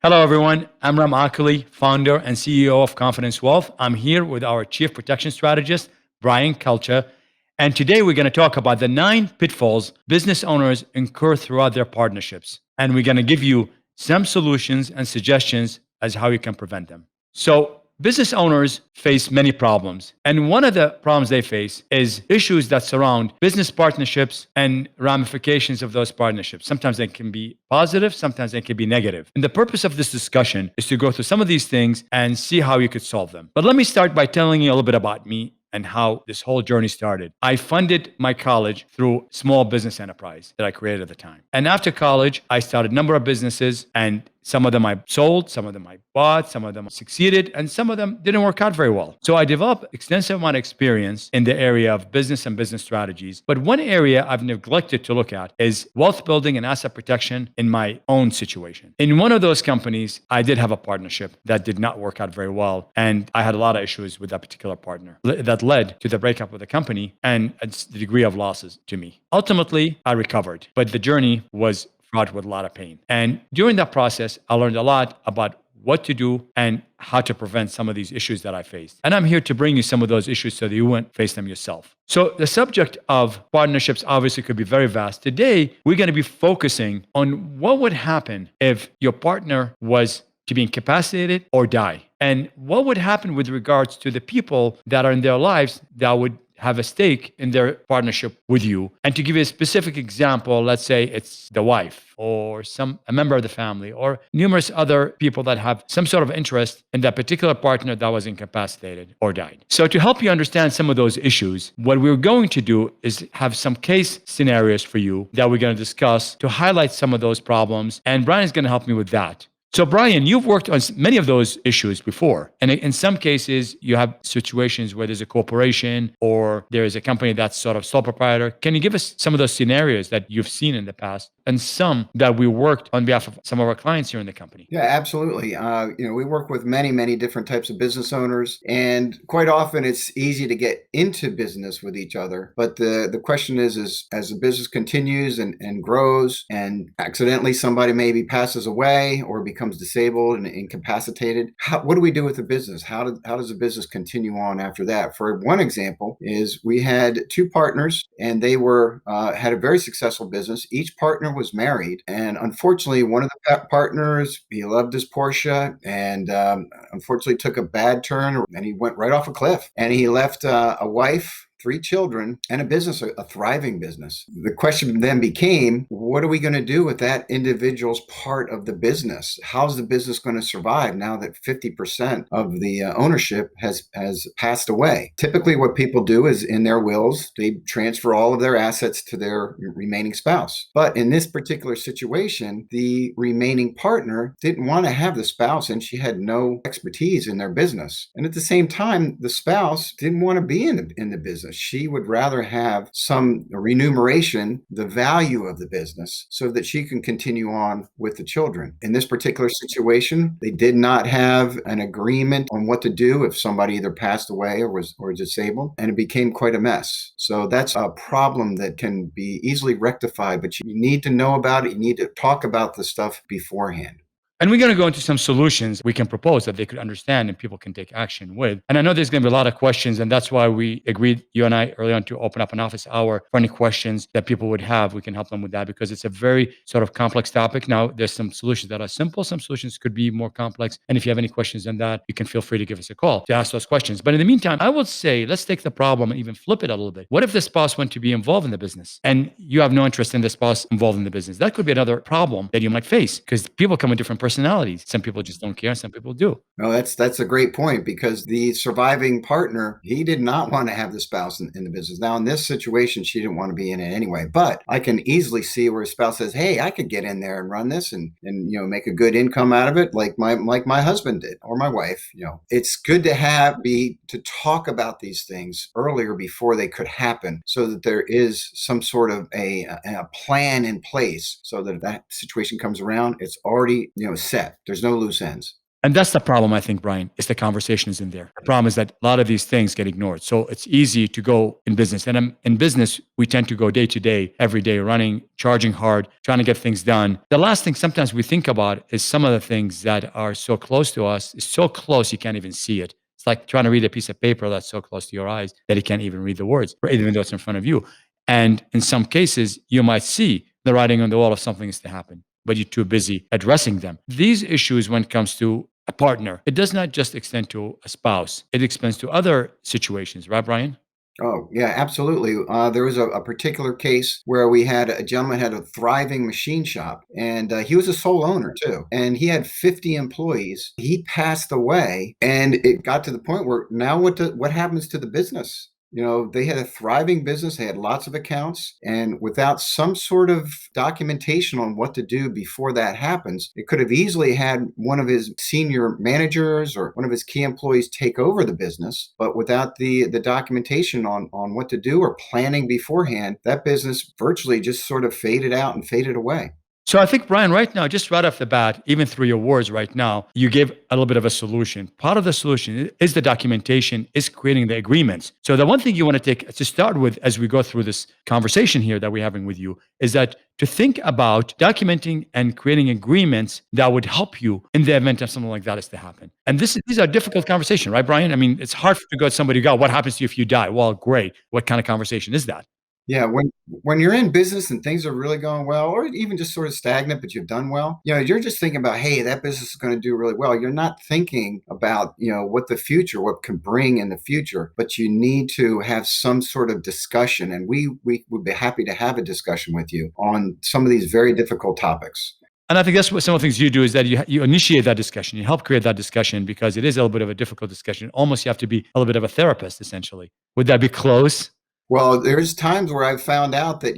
Hello, everyone. I'm Ram Oculee, founder and CEO of Confidence Wealth. I'm here with our Chief Protection Strategist, Brian Kelca. And today we're going to talk about the 9 pitfalls business owners incur throughout their partnerships. And we're going to give you some solutions and suggestions as how you can prevent them. So, business owners face many problems. And one of the problems they face is issues that surround business partnerships and ramifications of those partnerships. Sometimes they can be positive, sometimes they can be negative. And the purpose of this discussion is to go through some of these things and see how you could solve them. But let me start by telling you a little bit about me and how this whole journey started. I funded my college through small business enterprise that I created at the time. And after college, I started a number of businesses, and some of them I sold, some of them I bought, some of them succeeded, and some of them didn't work out very well. So I developed extensive amount of experience in the area of business and business strategies. But one area I've neglected to look at is wealth building and asset protection in my own situation. In one of those companies, I did have a partnership that did not work out very well. And I had a lot of issues with that particular partner that led to the breakup of the company and the degree of losses to me. Ultimately, I recovered, but the journey was fraught with a lot of pain. And during that process, I learned a lot about what to do and how to prevent some of these issues that I faced. And I'm here to bring you some of those issues so that you won't face them yourself. So the subject of partnerships obviously could be very vast. Today, we're going to be focusing on what would happen if your partner was to be incapacitated or die. And what would happen with regards to the people that are in their lives that would have a stake in their partnership with you. And to give you a specific example, let's say it's the wife or a member of the family or numerous other people that have some sort of interest in that particular partner that was incapacitated or died. So to help you understand some of those issues, what we're going to do is have some case scenarios for you that we're going to discuss to highlight some of those problems. And Brian is going to help me with that. So, Brian, you've worked on many of those issues before. And in some cases, you have situations where there's a corporation or there is a company that's sort of sole proprietor. Can you give us some of those scenarios that you've seen in the past and some that we worked on behalf of some of our clients here in the company? Yeah, absolutely. We work with many, many different types of business owners, and quite often it's easy to get into business with each other. But the question is as the business continues and grows, and accidentally somebody maybe passes away or becomes disabled and incapacitated, what do we do with the business? How does the business continue on after that? For one example, is we had 2 partners, and they were had a very successful business. Each partner was married, and unfortunately, one of the partners, he loved his Porsche, and unfortunately took a bad turn, and he went right off a cliff. And he left a wife, 3 children, and a business, a thriving business. The question then became, what are we going to do with that individual's part of the business? How's the business going to survive now that 50% of the ownership has passed away? Typically, what people do is in their wills, they transfer all of their assets to their remaining spouse. But in this particular situation, the remaining partner didn't want to have the spouse, and she had no expertise in their business. And at the same time, the spouse didn't want to be in the business. She would rather have some remuneration, the value of the business, so that she can continue on with the children. In this particular situation, they did not have an agreement on what to do if somebody either passed away or was disabled, and it became quite a mess. So that's a problem that can be easily rectified, but you need to know about it. You need to talk about the stuff beforehand. And we're going to go into some solutions we can propose that they could understand and people can take action with. And I know there's going to be a lot of questions, and that's why we agreed, you and I, early on to open up an office hour for any questions that people would have. We can help them with that because it's a very sort of complex topic. Now, there's some solutions that are simple. Some solutions could be more complex. And if you have any questions on that, you can feel free to give us a call to ask those questions. But in the meantime, I would say, let's take the problem and even flip it a little bit. What if the spouse went to be involved in the business and you have no interest in the spouse involved in the business? That could be another problem that you might face because people come with different personalities. Some people just don't care. Some people do. No, that's a great point, because the surviving partner, he did not want to have the spouse in the business. Now, in this situation, she didn't want to be in it anyway. But I can easily see where a spouse says, "Hey, I could get in there and run this and make a good income out of it, like my husband did or my wife." It's good to talk about these things earlier before they could happen, so that there is some sort of a plan in place, so that if that situation comes around, it's already set. There's no loose ends. And that's the problem, I think, Brian, is the conversation is in there. The problem is that a lot of these things get ignored. So it's easy to go in business. And in business, we tend to go day to day, every day, running, charging hard, trying to get things done. The last thing sometimes we think about is some of the things that are so close to us, is so close you can't even see it. It's like trying to read a piece of paper that's so close to your eyes that you can't even read the words, even though it's in front of you. And in some cases, you might see the writing on the wall if something is to happen, but you're too busy addressing them. These issues, when it comes to a partner, it does not just extend to a spouse, it extends to other situations, right, Brian? Oh, yeah, absolutely. There was a particular case where we had a gentleman had a thriving machine shop, and he was a sole owner too. And he had 50 employees. He passed away, and it got to the point where now what happens to the business? They had a thriving business, they had lots of accounts, and without some sort of documentation on what to do before that happens, it could have easily had one of his senior managers or one of his key employees take over the business. But without the documentation on what to do or planning beforehand, that business virtually just sort of faded out and faded away. So I think, Brian, right now, just right off the bat, even through your words right now, you gave a little bit of a solution. Part of the solution is the documentation, is creating the agreements. So the one thing you want to take to start with as we go through this conversation here that we're having with you is that to think about documenting and creating agreements that would help you in the event of something like that is to happen. And these are difficult conversations, right, Brian? I mean, it's hard to go to somebody, go, what happens to you if you die? Well, great. What kind of conversation is that? Yeah, when you're in business and things are really going well, or even just sort of stagnant, but you've done well, you're just thinking about, hey, that business is going to do really well. You're not thinking about, what the future, what can bring in the future, but you need to have some sort of discussion. And we would be happy to have a discussion with you on some of these very difficult topics. And I think that's what some of the things you do is that you initiate that discussion, you help create that discussion because it is a little bit of a difficult discussion. Almost you have to be a little bit of a therapist, essentially. Would that be close? Well, there's times where I've found out that,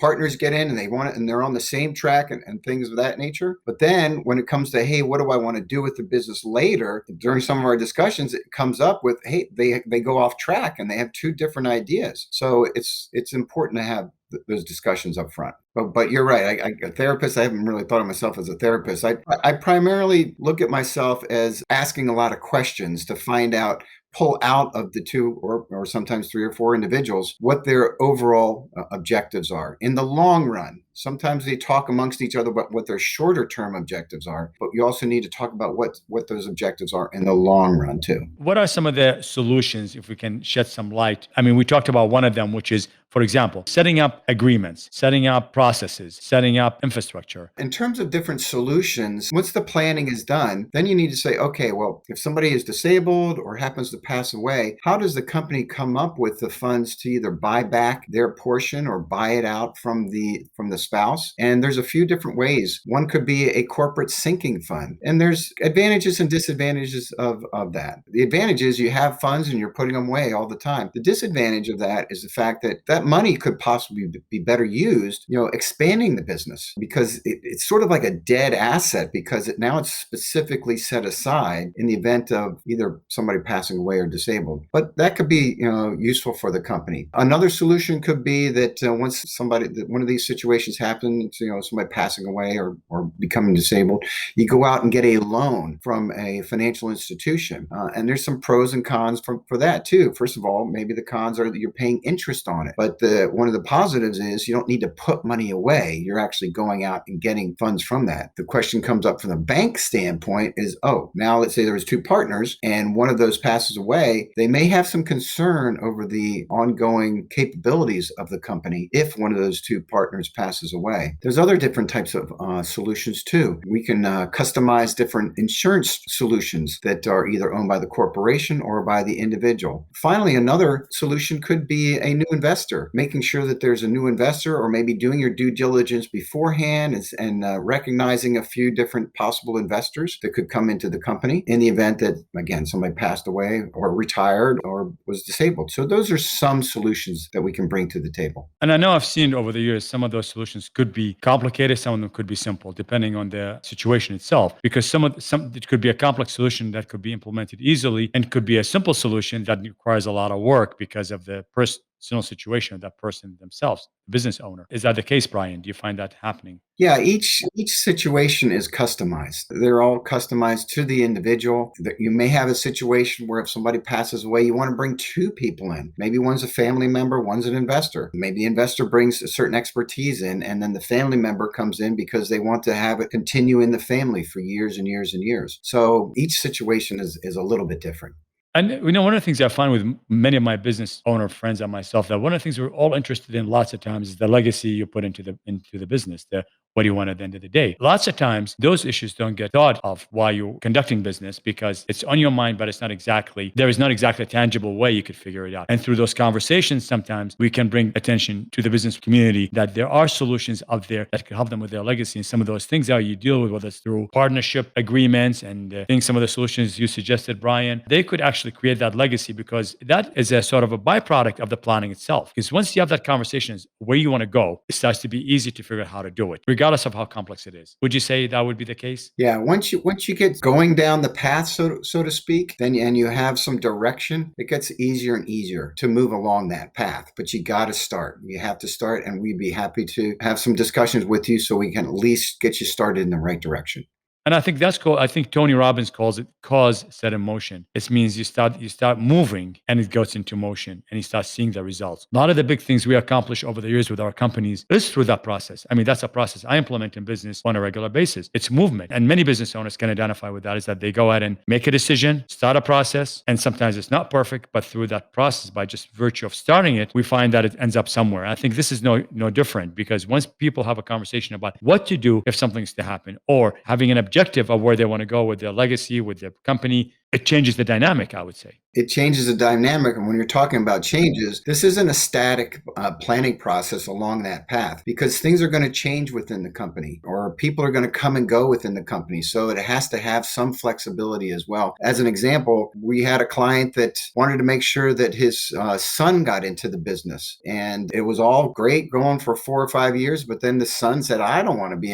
partners get in and they want it and they're on the same track and things of that nature. But then when it comes to, hey, what do I want to do with the business later? During some of our discussions, it comes up with, hey, they go off track and they have two different ideas. So it's important to have those discussions up front. But you're right. A therapist, I haven't really thought of myself as a therapist. I primarily look at myself as asking a lot of questions to find out, pull out of the two or sometimes three or four individuals what their overall objectives are in the long run. Sometimes they talk amongst each other about what their shorter term objectives are, but you also need to talk about what those objectives are in the long run too. What are some of the solutions, if we can shed some light? I mean, we talked about one of them, which is, for example, setting up agreements, setting up processes, setting up infrastructure. In terms of different solutions, once the planning is done, then you need to say, okay, well, if somebody is disabled or happens to pass away, how does the company come up with the funds to either buy back their portion or buy it out from the spouse? And there's a few different ways. One could be a corporate sinking fund. And there's advantages and disadvantages of that. The advantage is you have funds and you're putting them away all the time. The disadvantage of that is the fact that that money could possibly be better used, expanding the business, because it's sort of like a dead asset because now it's specifically set aside in the event of either somebody passing away or disabled. But that could be, useful for the company. Another solution could be that once one of these situations happens, somebody passing away or becoming disabled, you go out and get a loan from a financial institution. And there's some pros and cons for that too. First of all, maybe the cons are that you're paying interest on it. But one of the positives is you don't need to put money away. You're actually going out and getting funds from that. The question comes up from the bank standpoint is, now let's say there was two partners and one of those passes away. They may have some concern over the ongoing capabilities of the company if one of those two partners passes away. There's other different types of solutions too. We can customize different insurance solutions that are either owned by the corporation or by the individual. Finally, another solution could be a new investor, making sure that there's a new investor or maybe doing your due diligence beforehand and recognizing a few different possible investors that could come into the company in the event that, again, somebody passed away or retired or was disabled. So those are some solutions that we can bring to the table. And I know I've seen over the years, some of those solutions could be complicated, some of them could be simple, depending on the situation itself. Because some it could be a complex solution that could be implemented easily, and could be a simple solution that requires a lot of work because of the personal situation of that person themselves, the business owner. Is that the case, Brian? Do you find that happening? Yeah, each situation is customized. They're all customized to the individual. That you may have a situation where if somebody passes away, you want to bring two people in. Maybe one's a family member, one's an investor. Maybe the investor brings a certain expertise in, and then the family member comes in because they want to have it continue in the family for years and years and years. So each situation is a little bit different. And one of the things I find with many of my business owner friends and myself, that one of the things we're all interested in lots of times is the legacy you put into the business. The what do you want at the end of the day? Lots of times those issues don't get thought of while you're conducting business because it's on your mind, but there is not exactly a tangible way you could figure it out. And through those conversations, sometimes we can bring attention to the business community that there are solutions out there that could help them with their legacy. And some of those things are you deal with, whether it's through partnership agreements and I think some of the solutions you suggested, Brian, they could actually create that legacy because that is a sort of a byproduct of the planning itself. Because once you have that conversation is where you want to go, it starts to be easy to figure out how to do it, regardless of how complex it is. Would you say that would be the case? Yeah, once you get going down the path, so to speak, and you have some direction, it gets easier and easier to move along that path. But you got to start. You have to start, and we'd be happy to have some discussions with you so we can at least get you started in the right direction. And I think that's cool. I think Tony Robbins calls it cause set in motion. It means you start moving and it goes into motion and you start seeing the results. A lot of the big things we accomplish over the years with our companies is through that process. I mean, that's a process I implement in business on a regular basis. It's movement. And many business owners can identify with that is that they go out and make a decision, start a process, and sometimes it's not perfect, but through that process, by just virtue of starting it, we find that it ends up somewhere. And I think this is no different because once people have a conversation about what to do if something's to happen or having an objective of where they want to go with their legacy, with their company, it changes the dynamic, I would say. It changes the dynamic. And when you're talking about changes, this isn't a static planning process along that path because things are going to change within the company or people are going to come and go within the company. So it has to have some flexibility as well. As an example, we had a client that wanted to make sure that his son got into the business. And it was all great going for 4 or 5 years. But then the son said, I don't want to be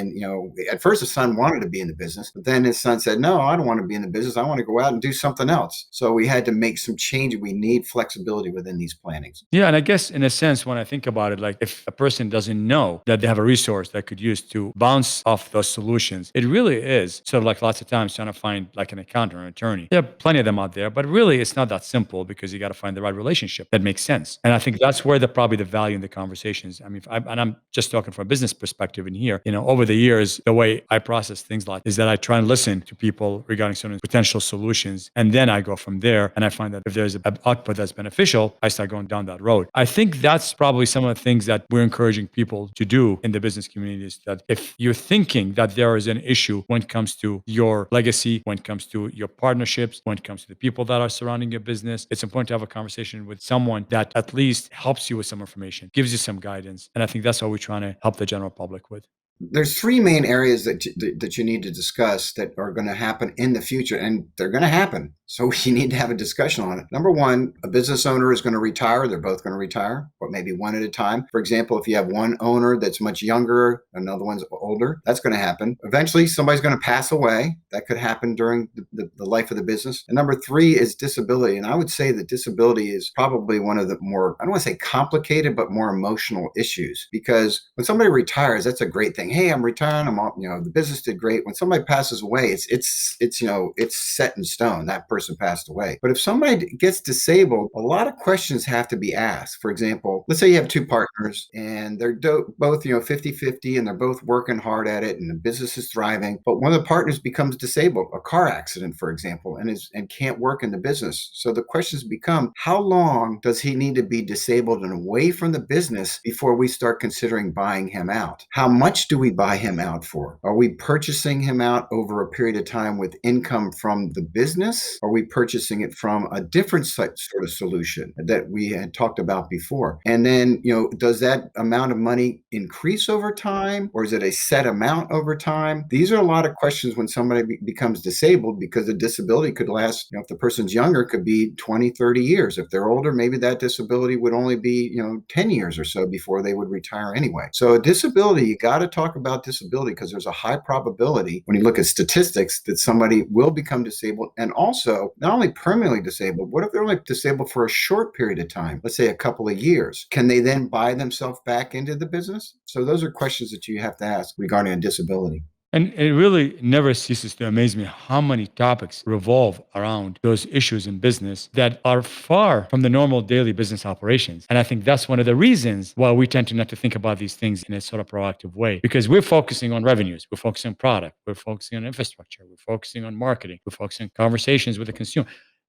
at first the son wanted to be in the business, but then his son said, no, I don't want to be in the business. I want to go out and do something else. So we had to make some change. We need flexibility within these plannings. Yeah, and I guess in a sense, when I think about it, like if a person doesn't know that they have a resource that could use to bounce off those solutions, it really is sort of like lots of times trying to find like an accountant or an attorney. There are plenty of them out there, but really it's not that simple because you got to find the right relationship that makes sense. And I think that's where probably the value in the conversations. I mean, and I'm just talking from a business perspective in here. Over the years, the way I process things like is that I try and listen to people regarding certain potential solutions, and then I go from there. And I find that if there's an output that's beneficial, I start going down that road. I think that's probably some of the things that we're encouraging people to do in the business community is that if you're thinking that there is an issue when it comes to your legacy, when it comes to your partnerships, when it comes to the people that are surrounding your business, it's important to have a conversation with someone that at least helps you with some information, gives you some guidance. And I think that's what we're trying to help the general public with. There's 3 main areas that you need to discuss that are going to happen in the future, and they're going to happen. So you need to have a discussion on it. Number one, a business owner is going to retire. They're both going to retire, but maybe one at a time. For example, if you have one owner that's much younger, another one's older, that's going to happen. Eventually, somebody's going to pass away. That could happen during the life of the business. And number 3 is disability. And I would say that disability is probably one of the more, I don't want to say complicated, but more emotional issues. Because when somebody retires, that's a great thing. Hey, I'm retiring. The business did great. When somebody passes away, it's set in stone. That person passed away. But if somebody gets disabled, a lot of questions have to be asked. For example, let's say you have 2 partners and they're both 50-50 and they're both working hard at it and the business is thriving, but one of the partners becomes disabled, a car accident, for example, and can't work in the business. So the questions become, how long does he need to be disabled and away from the business before we start considering buying him out? How much do we buy him out for? Are we purchasing him out over a period of time with income from the business? Are we purchasing it from a different sort of solution that we had talked about before? And then, does that amount of money increase over time, or is it a set amount over time? These are a lot of questions when somebody becomes disabled, because the disability could last, if the person's younger, could be 20, 30 years. If they're older, maybe that disability would only be, 10 years or so before they would retire anyway. So a disability, you got to talk talk about disability because there's a high probability when you look at statistics that somebody will become disabled, and also not only permanently disabled. What if they're only disabled for a short period of time, let's say a couple of years? Can they then buy themselves back into the business? So those are questions that you have to ask regarding a disability. And it really never ceases to amaze me how many topics revolve around those issues in business that are far from the normal daily business operations. And I think that's one of the reasons why we tend to not to think about these things in a sort of proactive way, because we're focusing on revenues, we're focusing on product, we're focusing on infrastructure, we're focusing on marketing, we're focusing on conversations with the consumer.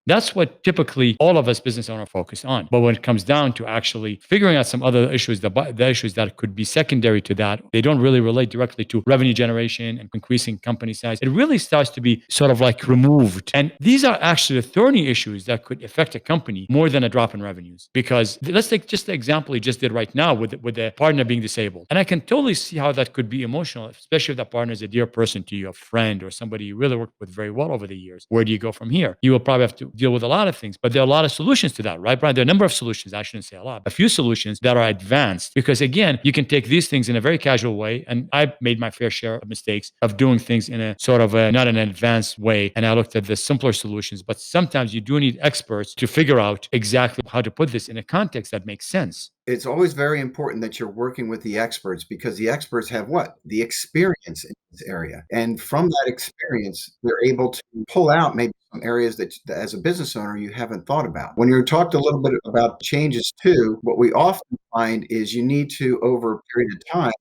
That's what typically all of us business owners focus on. But when it comes down to actually figuring out some other issues, the issues that could be secondary to that, they don't really relate directly to revenue generation and increasing company size. It really starts to be sort of like removed. And these are actually the thorny issues that could affect a company more than a drop in revenues. Because let's take just the example he just did right now with the partner being disabled. And I can totally see how that could be emotional, especially if that partner is a dear person to you, a friend or somebody you really worked with very well over the years. Where do you go from here? You will probably have to deal with a lot of things, but there are a lot of solutions to that, right, Brian? There are a number of solutions. I shouldn't say a lot, a few solutions that are advanced because, again, you can take these things in a very casual way. And I made my fair share of mistakes of doing things in a sort of not an advanced way. And I looked at the simpler solutions, but sometimes you do need experts to figure out exactly how to put this in a context that makes sense. It's always very important that you're working with the experts because the experts have what? The experience in this area. And from that experience, they're able to pull out maybe some areas that as a business owner you haven't thought about. When you talked a little bit about changes too, what we often find is you need to, over a period of time,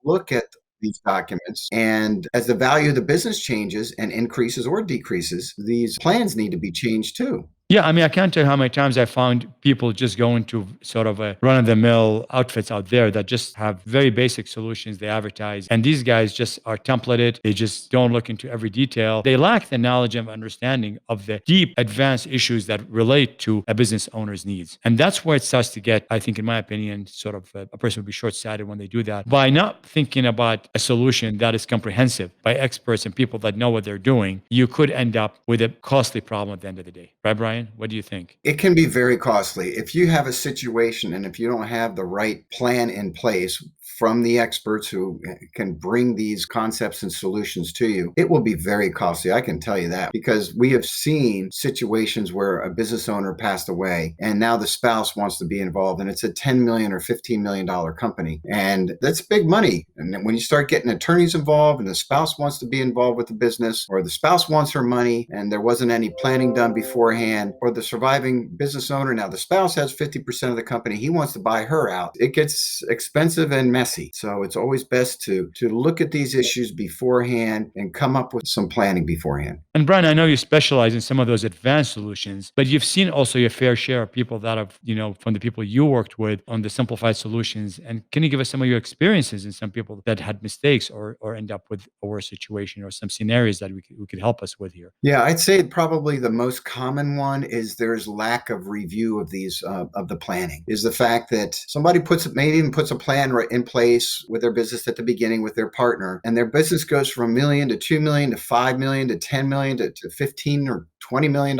look at these documents. And as the value of the business changes and increases or decreases, these plans need to be changed too. Yeah, I mean, I can't tell you how many times I found people just going to sort of a run-of-the-mill outfits out there that just have very basic solutions they advertise. And these guys just are templated. They just don't look into every detail. They lack the knowledge and understanding of the deep, advanced issues that relate to a business owner's needs. And that's where it starts to get, I think, in my opinion, sort of a person would be short-sighted when they do that. By not thinking about a solution that is comprehensive by experts and people that know what they're doing, you could end up with a costly problem at the end of the day. Right, Brian? What do you think? It can be very costly. If you have a situation and if you don't have the right plan in place from the experts who can bring these concepts and solutions to you, it will be very costly. I can tell you that because we have seen situations where a business owner passed away and now the spouse wants to be involved and it's a $10 million or $15 million company. And that's big money. And then when you start getting attorneys involved and the spouse wants to be involved with the business or the spouse wants her money and there wasn't any planning done beforehand, or the surviving business owner, now the spouse has 50% of the company, he wants to buy her out. It gets expensive and messy. So it's always best to look at these issues beforehand and come up with some planning beforehand. And Brian, I know you specialize in some of those advanced solutions, but you've seen also your fair share of people that have, from the people you worked with on the simplified solutions. And can you give us some of your experiences in some people that had mistakes or end up with a worse situation or some scenarios that we could help us with here? Yeah, I'd say probably the most common one is there's lack of review of these of the planning. Is the fact that somebody maybe even puts a plan right in place with their business at the beginning with their partner, and their business goes from $1 million to $2 million to $5 million to $10 million to $15 or $20 million,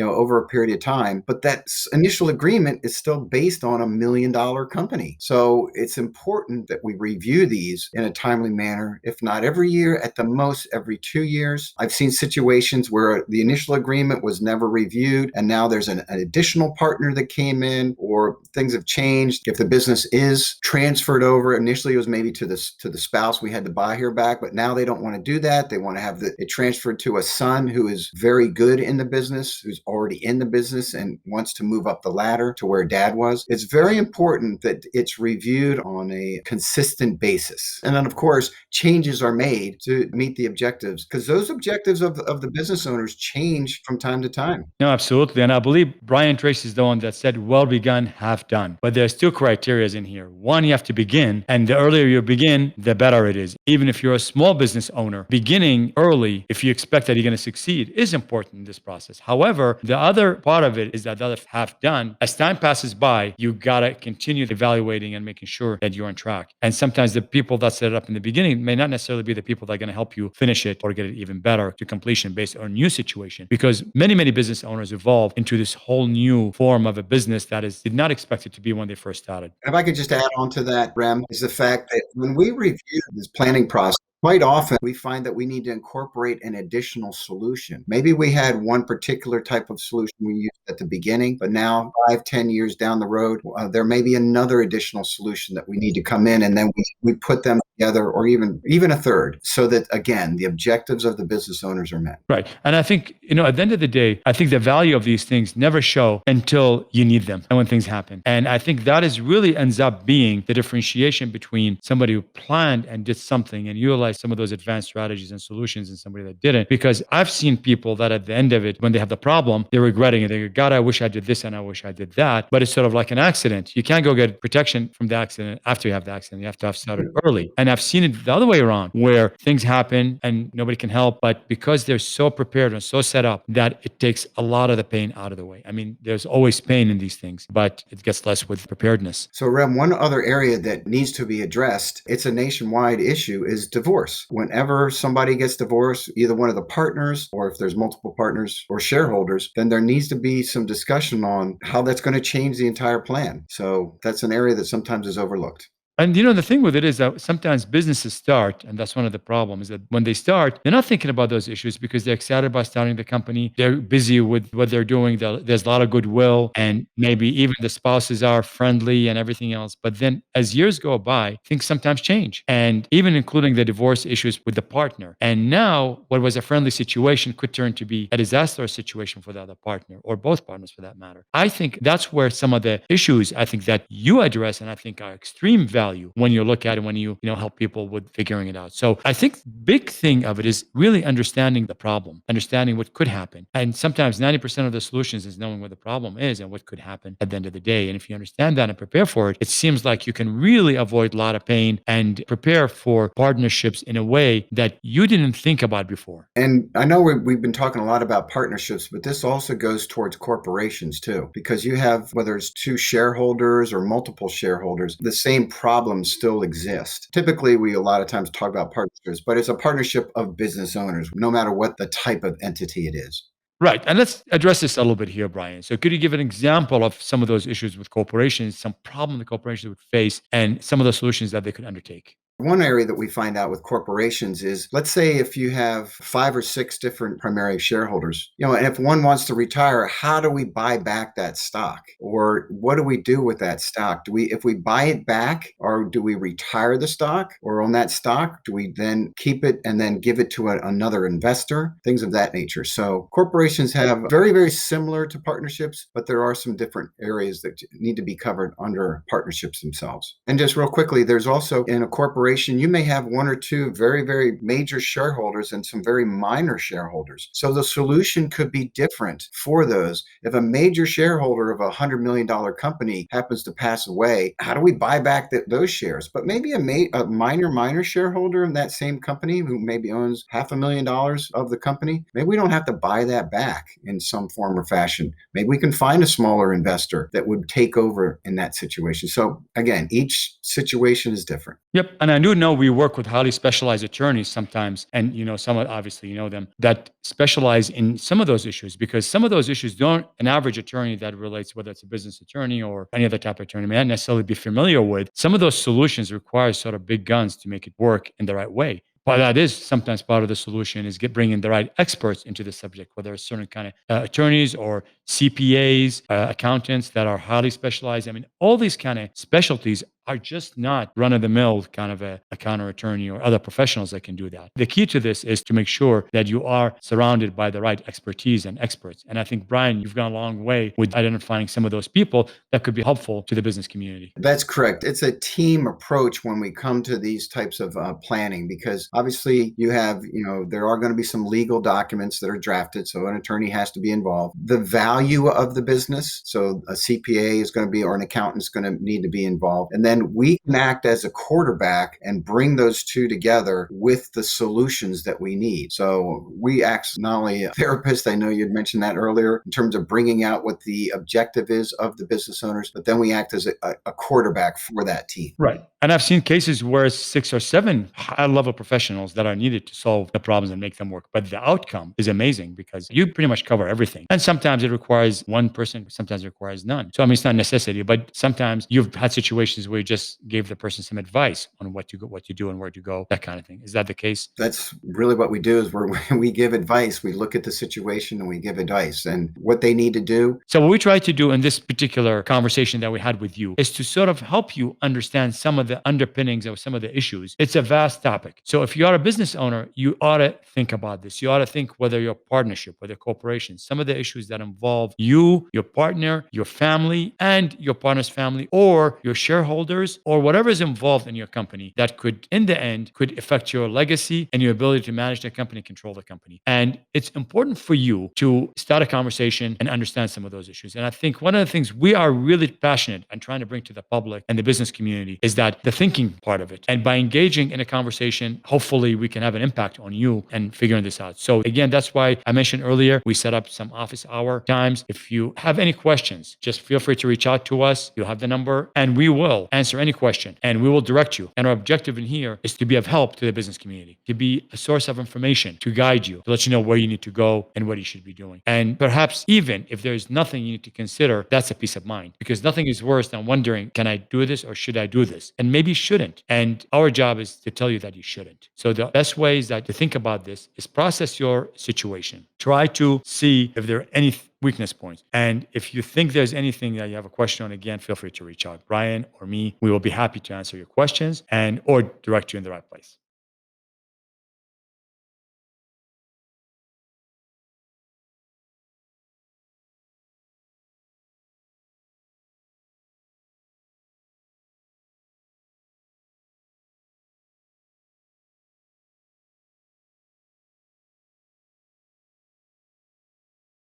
over a period of time. But that initial agreement is still based on $1 million company. So it's important that we review these in a timely manner, if not every year, at the most every 2 years. I've seen situations where the initial agreement was never reviewed, and now there's an additional partner that came in, or things have changed. If the business is transferred over, initially it was maybe to the spouse, we had to buy her back, but now they don't want to do that. They want to have it transferred to a son who is very good in the business, who's already in the business and wants to move up the ladder to where dad was. It's very important that it's reviewed on a consistent basis. And then, of course, changes are made to meet the objectives, because those objectives of the business owners change from time to time. No, absolutely. And I believe Brian Tracy is the one that said, well begun, half done. But there's two criteria in here. One, you have to begin. And the earlier you begin, the better it is. Even if you're a small business owner, beginning early, if you expect that you're going to succeed, is important in this this process. However, the other part of it is that the other half done. As time passes by, you gotta continue evaluating and making sure that you're on track. And sometimes the people that set it up in the beginning may not necessarily be the people that are gonna help you finish it or get it even better to completion based on a new situation. Because many business owners evolve into this whole new form of a business that is did not expect it to be when they first started. And if I could just add on to that, Rem, is the fact that when we review this planning process, quite often we find that we need to incorporate an additional solution. Maybe we had one particular type of solution we used at the beginning, but now 5, 10 years down the road, there may be another additional solution that we need to come in, and then we put them together, or even a third, so that again the objectives of the business owners are met. Right. And I think, at the end of the day, I think the value of these things never show until you need them and when things happen. And I think that is really ends up being the differentiation between somebody who planned and did something and utilized some of those advanced strategies and solutions and somebody that didn't. Because I've seen people that at the end of it, when they have the problem, they're regretting it. They go, God, I wish I did this and I wish I did that. But it's sort of like an accident. You can't go get protection from the accident after you have the accident. You have to have started early. And I've seen it the other way around, where things happen and nobody can help, but because they're so prepared and so set up that it takes a lot of the pain out of the way. I mean, there's always pain in these things, but it gets less with preparedness. So, Rem, one other area that needs to be addressed, it's a nationwide issue, is divorce. Whenever somebody gets divorced, either one of the partners, or if there's multiple partners or shareholders, then there needs to be some discussion on how that's going to change the entire plan. So that's an area that sometimes is overlooked. And the thing with it is that sometimes businesses start, and that's one of the problems, that when they start, they're not thinking about those issues because they're excited about starting the company. They're busy with what they're doing. There's a lot of goodwill, and maybe even the spouses are friendly and everything else. But then as years go by, things sometimes change, and even including the divorce issues with the partner. And now what was a friendly situation could turn to be a disastrous situation for the other partner, or both partners for that matter. I think that's where some of the issues I think that you address, and I think are extreme value when you look at it, when you help people with figuring it out. So I think big thing of it is really understanding the problem, understanding what could happen. And sometimes 90% of the solutions is knowing what the problem is and what could happen at the end of the day. And if you understand that and prepare for it, it seems like you can really avoid a lot of pain and prepare for partnerships in a way that you didn't think about before. And I know we've been talking a lot about partnerships, but this also goes towards corporations too, because you have, whether it's two shareholders or multiple shareholders, the same problems still exist. Typically, we a lot of times talk about partnerships, but it's a partnership of business owners, no matter what the type of entity it is. Right. And let's address this a little bit here, Brian. So could you give an example of some of those issues with corporations, some problem the corporations would face, and some of the solutions that they could undertake? One area that we find out with corporations is, let's say if you have 5 or 6 different primary shareholders, and if one wants to retire, how do we buy back that stock? Or what do we do with that stock? If we buy it back, or do we retire the stock? Or on that stock, do we then keep it and then give it to another investor? Things of that nature. So corporations have very, very similar to partnerships, but there are some different areas that need to be covered under partnerships themselves. And just real quickly, there's also in a corporation, you may have 1 or 2 very, very major shareholders and some very minor shareholders. So the solution could be different for those. If a major shareholder of $100 million company happens to pass away, how do we buy back those shares? But maybe a minor shareholder in that same company who maybe owns $500,000 of the company, maybe we don't have to buy that back in some form or fashion. Maybe we can find a smaller investor that would take over in that situation. So again, each situation is different. Yep. And I do know we work with highly specialized attorneys sometimes, and some obviously them, that specialize in some of those issues, because some of those issues an average attorney that relates, whether it's a business attorney or any other type of attorney, may not necessarily be familiar with. Some of those solutions require sort of big guns to make it work in the right way. But that is sometimes part of the solution, is bringing the right experts into the subject, whether it's certain kind of attorneys or CPAs, accountants that are highly specialized. I mean, all these kind of specialties are just not run-of-the-mill kind of a counter attorney or other professionals that can do that. The key to this is to make sure that you are surrounded by the right expertise and experts. And I think, Brian, you've gone a long way with identifying some of those people that could be helpful to the business community. That's correct. It's a team approach when we come to these types of planning, because obviously there are going to be some legal documents that are drafted, so an attorney has to be involved. The value value of the business. So a CPA is going to be, or an accountant is going to need to be involved. And then we can act as a quarterback and bring those two together with the solutions that we need. So we act not only a therapist, I know you'd mentioned that earlier, in terms of bringing out what the objective is of the business owners, but then we act as a quarterback for that team. Right. And I've seen cases where 6 or 7 high level professionals that are needed to solve the problems and make them work. But the outcome is amazing because you pretty much cover everything. And sometimes it requires one person, sometimes it requires none. So, I mean, it's not necessity, but sometimes you've had situations where you just gave the person some advice on what to do and where to go, that kind of thing. Is that the case? That's really what we do is when we give advice, we look at the situation and we give advice and what they need to do. So what we try to do in this particular conversation that we had with you is to sort of help you understand some of the underpinnings of some of the issues. It's a vast topic. So if you are a business owner, you ought to think about this. You ought to think whether you're a partnership, whether corporation, some of the issues that involve you, your partner, your family, and your partner's family, or your shareholders, or whatever is involved in your company that could, in the end, could affect your legacy and your ability to manage the company, control the company. And it's important for you to start a conversation and understand some of those issues. And I think one of the things we are really passionate and trying to bring to the public and the business community is that the thinking part of it. And by engaging in a conversation, hopefully we can have an impact on you and figuring this out. So again, that's why I mentioned earlier, we set up some office hour times. If you have any questions, just feel free to reach out to us. You'll have the number and we will answer any question and we will direct you. And our objective in here is to be of help to the business community, to be a source of information, to guide you, to let you know where you need to go and what you should be doing. And perhaps even if there's nothing you need to consider, that's a peace of mind because nothing is worse than wondering, can I do this or should I do this? And maybe you shouldn't. And our job is to tell you that you shouldn't. So the best way is that to think about this is process your situation. Try to see if there are any weakness points. And if you think there's anything that you have a question on, again, feel free to reach out. Brian or me, we will be happy to answer your questions and or direct you in the right place.